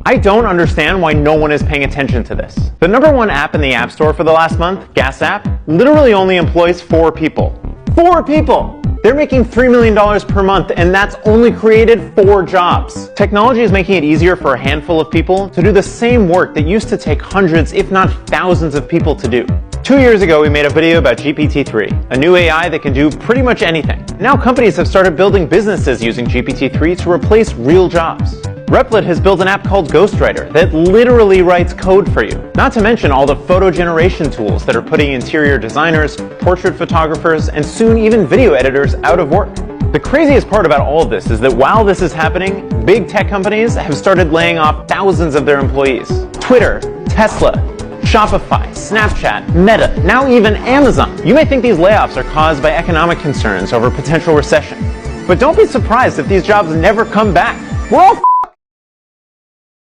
I don't understand why no one is paying attention to this. The #1 app in the App Store for the last month, Gas App, literally only employs 4 people. 4 people! They're making $3 million per month, and that's only created 4 jobs. Technology is making it easier for a handful of people to do the same work that used to take hundreds, if not thousands of people to do. 2 years ago, we made a video about GPT-3, a new AI that can do pretty much anything. Now companies have started building businesses using GPT-3 to replace real jobs. Replit has built an app called Ghostwriter that literally writes code for you. Not to mention all the photo generation tools that are putting interior designers, portrait photographers, and soon even video editors out of work. The craziest part about all of this is that while this is happening, big tech companies have started laying off thousands of their employees. Twitter, Tesla, Shopify, Snapchat, Meta, now even Amazon. You may think these layoffs are caused by economic concerns over potential recession. But don't be surprised if these jobs never come back. We're all